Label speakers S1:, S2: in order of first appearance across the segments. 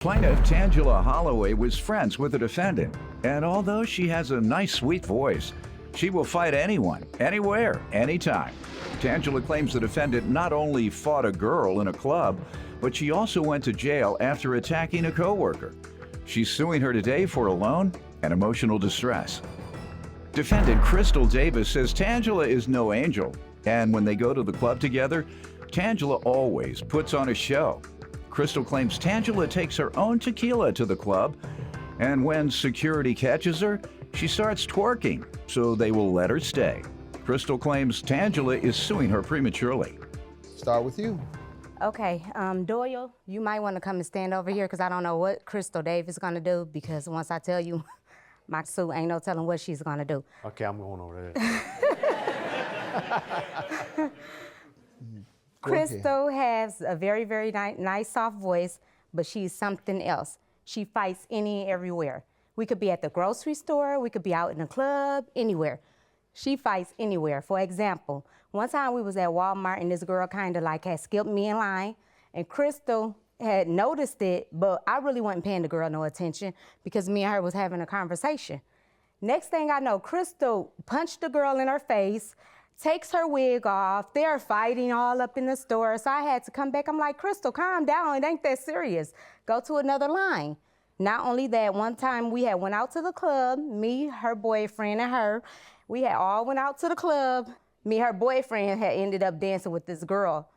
S1: Plaintiff Tangela Holloway was friends with the defendant, and although she has a nice, sweet voice, she will fight anyone, anywhere, anytime. Tangela claims the defendant not only fought a girl in a club, but she also went to jail after attacking a coworker. She's suing her today for a loan and emotional distress. Defendant Crystal Davis says Tangela is no angel, and when they go to the club together, Tangela always puts on a show. Crystal claims Tangela takes her own tequila to the club, and when security catches her, she starts twerking, so they will let her stay. Crystal claims Tangela is suing her prematurely.
S2: Start with you.
S3: Okay, Doyle, you might want to come and stand over here because I don't know what Crystal Davis is going to do, because once I tell you my Sue, ain't no telling what she's going to do.
S4: Okay, I'm going over there.
S3: Crystal has a very, very nice, soft voice, but she's something else. She fights any and everywhere. We could be at the grocery store, we could be out in the club, anywhere. She fights anywhere. For example, one time we was at Walmart and this girl kind of like had skipped me in line, and Crystal had noticed it, but I really wasn't paying the girl no attention because me and her was having a conversation. Next thing I know, Crystal punched the girl in her face, takes her wig off. They're fighting all up in the store. So I had to come back. I'm like, Crystal, calm down. It ain't that serious. Go to another line. Not only that, one time we had went out to the club, me, her boyfriend, and her. We had all went out to the club. Me, her boyfriend had ended up dancing with this girl.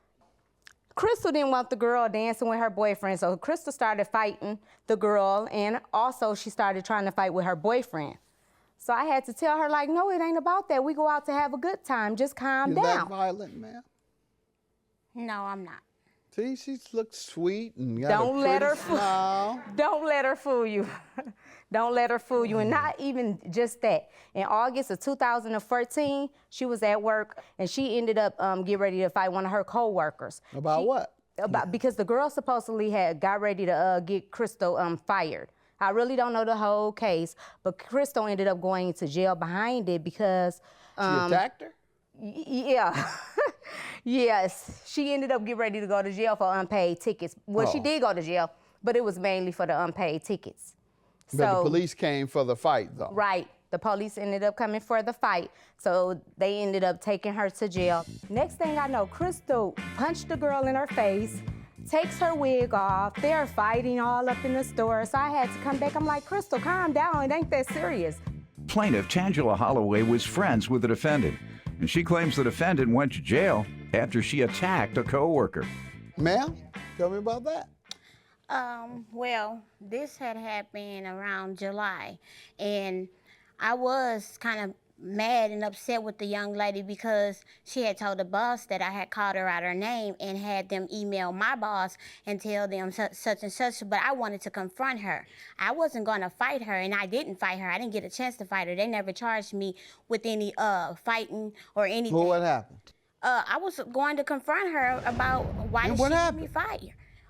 S3: Crystal didn't want the girl dancing with her boyfriend, so Crystal started fighting the girl, and also she started trying to fight with her boyfriend. So I had to tell her, like, no, it ain't about that. We go out to have a good time. Just calm down.
S2: You're that violent, ma'am?
S3: No, I'm not.
S2: See, she looks sweet and got
S3: Don't
S2: a
S3: let
S2: pretty
S3: her fool.
S2: smile.
S3: Don't let her fool you. Don't let her fool you. And not even just that. In August of 2014, she was at work and she ended up getting ready to fight one of her co-workers.
S2: About what?
S3: Because the girl supposedly had got ready to get Crystal fired. I really don't know the whole case, but Crystal ended up going to jail behind it because...
S2: She attacked her?
S3: Yeah. Yes. She ended up getting ready to go to jail for unpaid tickets. Well, she did go to jail, but it was mainly for the unpaid tickets.
S2: But the police came for the fight, though.
S3: Right. The police ended up coming for the fight, so they ended up taking her to jail. Next thing I know, Crystal punched the girl in her face, takes her wig off. They're fighting all up in the store, so I had to come back. I'm like, Crystal, calm down. It ain't that serious.
S1: Plaintiff Tangela Holloway was friends with the defendant, and she claims the defendant went to jail after she attacked a coworker.
S2: Ma'am, tell me about that.
S5: Well, this had happened around July, and I was kind of mad and upset with the young lady because she had told the boss that I had called her out her name and had them email my boss and tell them such and such, but I wanted to confront her. I wasn't going to fight her, and I didn't fight her. I didn't get a chance to fight her. They never charged me with any fighting or anything.
S2: Well, what happened?
S5: I was going to confront her about why did she let me fight her.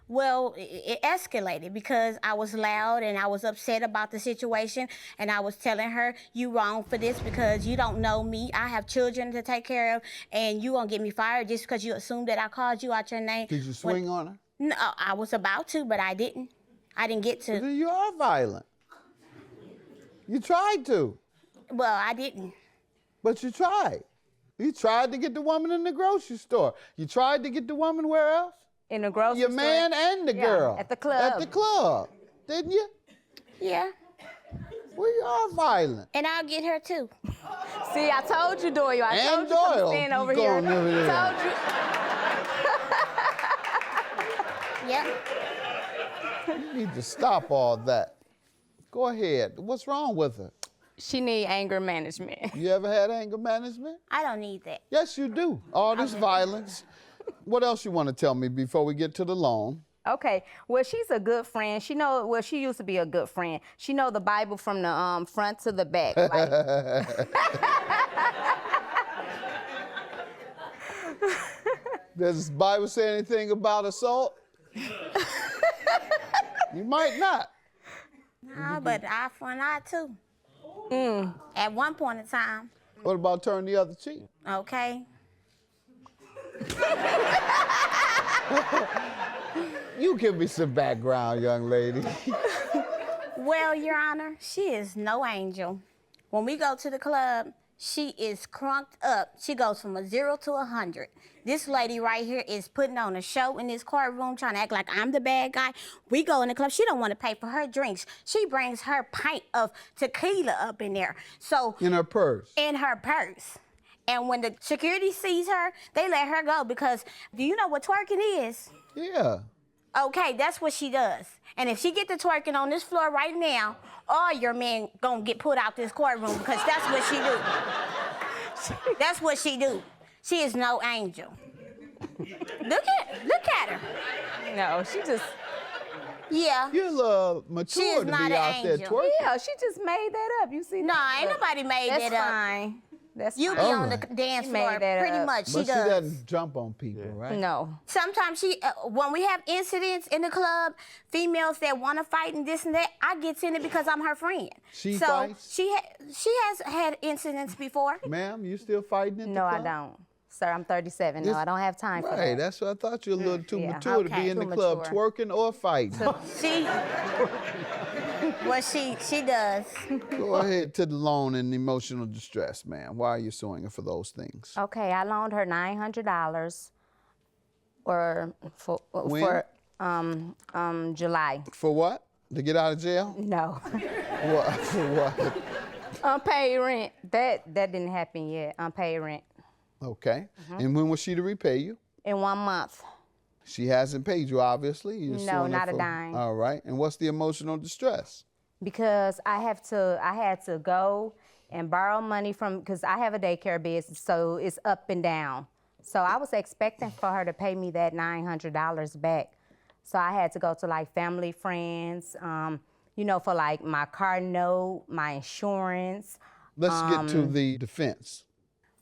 S5: Well, it escalated because I was loud and I was upset about the situation, and I was telling her, you wrong for this because you don't know me. I have children to take care of, and you won't get me fired just because you assumed that I called you out your name.
S2: Did you swing on her?
S5: No, I was about to, but I didn't. I didn't get to.
S2: Well, you are violent. You tried to.
S5: Well, I didn't.
S2: But you tried. You tried to get the woman in the grocery store. You tried to get the woman where else?
S3: In the grocery
S2: Your
S3: store.
S2: man and the girl.
S3: At the club.
S2: At the club, didn't you?
S5: Yeah.
S2: Well, you are violent.
S5: And I'll get her too.
S3: See, I told you, Doyle. I
S2: And
S3: told you to
S2: Doyle.
S3: stand over
S2: You
S3: here.
S2: going over there.
S3: Told you.
S5: Yep.
S2: You need to stop all that. Go ahead. What's wrong with her?
S3: She need anger management.
S2: You ever had anger management?
S5: I don't need that.
S2: Yes, you do. All this violence. What else you want to tell me before we get to the loan?
S3: Okay, well, she's a good friend. She used to be a good friend. She know the Bible from the front to the back. Like.
S2: Does the Bible say anything about assault? You might not.
S5: Nah, but eye for an eye too. At one point in time.
S2: What about turn the other cheek?
S5: Okay.
S2: You give me some background, young lady.
S5: Well, Your Honor, she is no angel. When we go to the club, she is crunked up. She goes from a 0 to 100. This lady right here is putting on a show in this courtroom, trying to act like I'm the bad guy. We go in the club. She don't want to pay for her drinks. She brings her pint of tequila up in there. So
S2: In her purse.
S5: in her purse. And when the security sees her, they let her go because do you know what twerking is?
S2: Yeah.
S5: Okay, that's what she does. And if she get to twerking on this floor right now, all your men gonna get put out this courtroom because that's what she do. That's what she do. She is no angel. Look at her.
S3: No, she just,
S5: Yeah.
S2: You're a little
S5: She
S2: mature
S5: is
S2: to
S5: not
S2: be
S5: an
S2: out there
S5: angel.
S2: twerking.
S3: yeah, she just made that up. You see?
S5: No,
S3: that?
S5: ain't
S3: But
S5: nobody made
S3: that's
S5: that up.
S3: fine. That's
S5: You be
S3: fine.
S5: on the
S2: Alright.
S5: dance
S3: She
S5: floor
S3: made that
S5: pretty
S3: up.
S5: much. She
S2: But she
S5: does.
S2: doesn't jump on people, right?
S3: No.
S5: Sometimes when we have incidents in the club, females that want to fight and this and that, I get in it because I'm her friend.
S2: She
S5: so
S2: fights?
S5: she has had incidents before.
S2: Ma'am, you still fighting in the
S3: No, I
S2: club?
S3: don't. Sir, I'm 37. No,
S2: This-
S3: I don't have time for
S2: Right,
S3: that.
S2: that's what I thought you were a little too
S3: yeah.
S2: mature to
S5: Okay.
S2: be in the
S3: Too
S2: club
S3: mature.
S2: twerking or fighting.
S5: She, well, she does.
S2: Go ahead to the loan and emotional distress, ma'am. Why are you suing her for those things?
S3: Okay, I loaned her $900
S2: When?
S3: for July.
S2: For what? To get out of jail?
S3: No.
S2: What? For what?
S3: Unpaid rent. That didn't happen yet. Unpaid rent.
S2: Okay. And when was she to repay you?
S3: In 1 month.
S2: She hasn't paid you, obviously. You're
S3: No,
S2: suing her
S3: not a
S2: for-
S3: dime.
S2: All right. And what's the emotional distress?
S3: Because I had to go and borrow money from, because I have a daycare business, so it's up and down. So I was expecting for her to pay me that $900 back. So I had to go to like family, friends, for like my car note, my insurance.
S2: Let's get to the defense.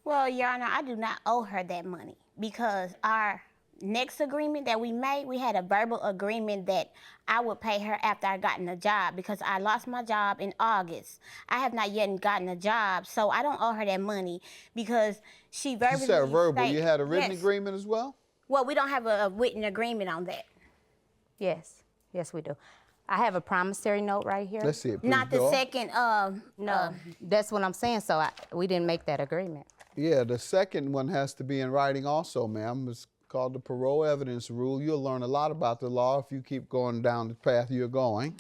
S5: Well, Your Honor, I do not owe her that money because our next agreement that we made, we had a verbal agreement that I would pay her after I gotten a job because I lost my job in August. I have not yet gotten a job, so I don't owe her that money because she verbally
S2: You said verbal.
S5: state-
S2: You had a written
S5: Yes.
S2: agreement as well?
S5: Well, we don't have a written agreement on that.
S3: Yes, yes we do. I have a promissory note right here.
S2: Let's see it. Please
S5: Not the
S2: go.
S5: second,
S3: No, that's what I'm saying, so we didn't make that agreement.
S2: Yeah, the second one has to be in writing also, ma'am. It's called the parole evidence rule. You'll learn a lot about the law if you keep going down the path you're going.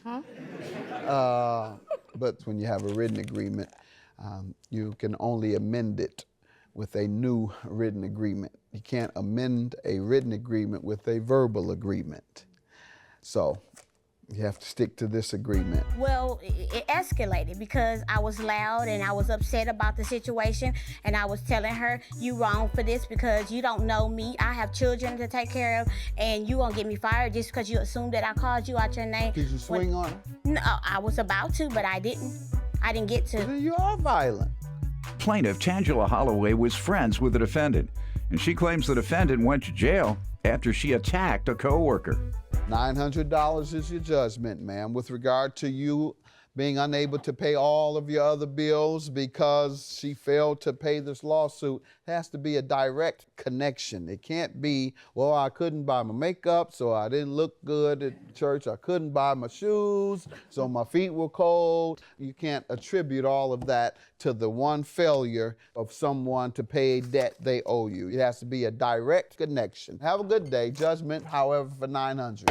S2: But when you have a written agreement, you can only amend it with a new written agreement. You can't amend a written agreement with a verbal agreement. So you have to stick to this agreement.
S5: Well, it escalated because I was loud and I was upset about the situation, and I was telling her, you wrong for this because you don't know me. I have children to take care of, and you gonna get me fired just because you assumed that I called you out your name.
S2: Did you swing on her?
S5: No, I was about to, but I didn't. I didn't get to.
S2: Then you are violent.
S1: Plaintiff Tangela Holloway was friends with the defendant, and she claims the defendant went to jail after she attacked a coworker.
S2: $900 is your judgment, ma'am. With regard to you being unable to pay all of your other bills because she failed to pay this lawsuit, it has to be a direct connection. It can't be, well, I couldn't buy my makeup, so I didn't look good at church. I couldn't buy my shoes, so my feet were cold. You can't attribute all of that to the one failure of someone to pay a debt they owe you. It has to be a direct connection. Have a good day. Judgment, however, for $900.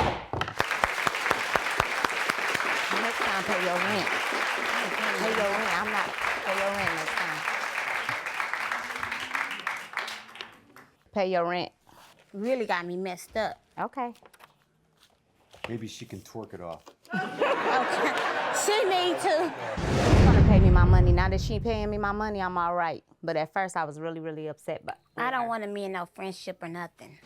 S3: Next time, pay your rent. Pay your rent. I'm not pay your rent next time. Pay your rent.
S5: Really got me messed up.
S3: Okay.
S4: Maybe she can twerk it off.
S5: She need to.
S3: She's gonna pay me my money. Now that she paying me my money, I'm all right. But at first, I was really, really upset. But
S5: I don't want to be in no friendship or nothing.